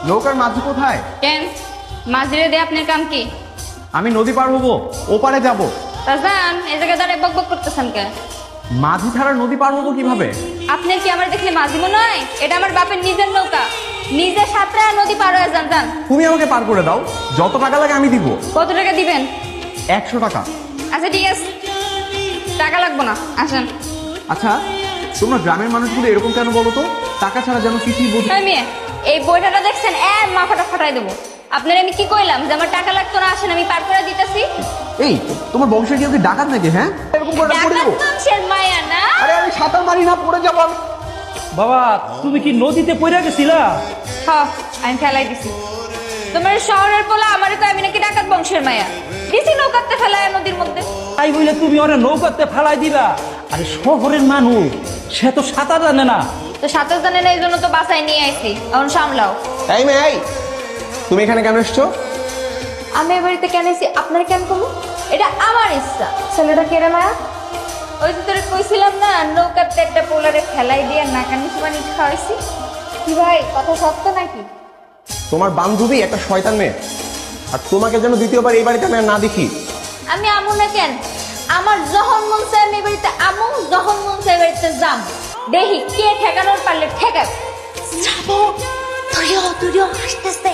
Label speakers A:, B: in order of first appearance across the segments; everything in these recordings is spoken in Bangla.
A: নৌকার মাঝি কোথায়?
B: কেন মাঝিরে দিয়ে আপনার কাম কি?
A: আমি নদী পার হবো, ওপারে যাব।
B: তা যান, এই জায়গায় দাঁড়িয়ে বক বক করতেছেন কে?
A: মাঝি ছাড়া নদী পার হবো কিভাবে?
B: আপনার কি আমার দেখলে মাঝি মনে হয়? এটা আমার বাপের নিজের নৌকা, নিজের সাঁতরে নদী পার হয়ে যান। যান।
A: তুমি আমাকে পার করে দাও, যত টাকা লাগে আমি দিব।
B: কত টাকা দিবেন?
A: 100 টাকা।
B: আচ্ছা ঠিক আছে, টাকা লাগবো না, আসেন।
A: আচ্ছা, তোমরা গ্রামের মানুষগুলো এরকম কেন বলো তো? টাকা ছাড়া যেন কিছুই বোঝে।
B: হ্যাঁ মেয়ে, এই বইটাটা দেখছেন, মাথাটা ফাটাই দেবো। আপনার আমি কি কইলাম যে আমার টাকা লাগতো না? আসেন, আমি পার করে দিতেছি।
A: এই তোমার বংশের কেউ কি ডাকাত নাকি? হ্যাঁ, এরকম করে পড়ে যাবো।
B: বংশের মায়া না?
A: আরে আমি সাঁতার মারি না, পড়ে যাবো আমি।
C: বাবা তুমি কি নদীতে পড়ে গেছিলা?
B: হ্যাঁ, আমি ফেলাই দিছি। তোমার শহরের পোলা আমারে তো আমি নাকি ডাকাত বংশের মায়া দিছি নৌকাতে ফেলায় নদীর মধ্যে।
C: তাই বলে তুমি ওরা নৌকাতে ফালাই দিবা? আরে শহরের মানুষ, সে তো সাঁতার জানে না।
B: তো সাঁতার জানে না, এই জন্য তো বাসায় নিয়ে আইছি। এখন সামলাও।
A: এই মেয়ে, এই তুমি এখানে কেন এসছো?
B: আমি এ বাড়িতে কেন এসেছি আপনার কেন করবো? এটা আমার ইচ্ছা। ছেলেটা কেড়ে মায়া, ওই তো তোরে কইছিলাম না, নৌকাতে একটা পোলারে ফেলাই দিয়ে নাকানি পানি খাওয়াইছি। কি ভাই, কথা সত্য নাকি?
A: তোমার বান্ধবী একটা শয়তান মেয়ে, আর তোমাকে যেন দ্বিতীয়বার এই বাড়িতে আমি আর না দেখি।
B: আমি আমু না কেন? আমার যখন মন চায় আমি এ বাড়িতে আমু, যখন মন চায় এ বাড়িতে যাম। দেখি কে ঠেকানোর পারলে ঠেকাক। যাবো, তুইও হাসতেছে।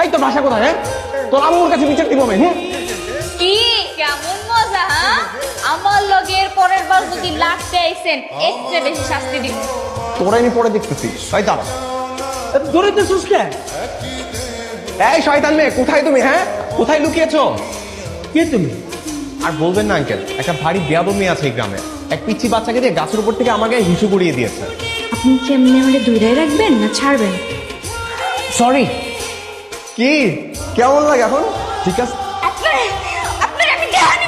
A: এই তোর ভাষা কোথায়? হ্যাঁ, তোর আম্মুর কাছে বিচার দিব আমি।
B: কি কেমন মজা? হ্যাঁ, আমার লগের পরের বার যদি লাগতে আইছেন, এর চেয়ে বেশি শাস্তি দিব।
A: তোরা আমি পরে দেখতেছি। তাই দাঁড়া।
C: দৌড়াইতেছিস কেন?
A: এই শয়তান মেয়ে, কোথায় তুমি? হ্যাঁ, কোথায় লুকিয়েছো?
C: কে তুমি?
A: আর বলবেন না আঙ্কেল, একটা ভারী বেয়াদব মেয়ে আছে এই গ্রামে। এক পিচ্ছি বাচ্চাকে দিয়ে গাছের উপর থেকে আমাকে হিসু করিয়ে দিয়েছে।
D: আপনি কি এমনি আমাকে দূরে রাখবেন না ছাড়বেন?
A: সরি। কি কেমন লাগে এখন? ঠিক আছে,
B: আপনার আমি দেখানি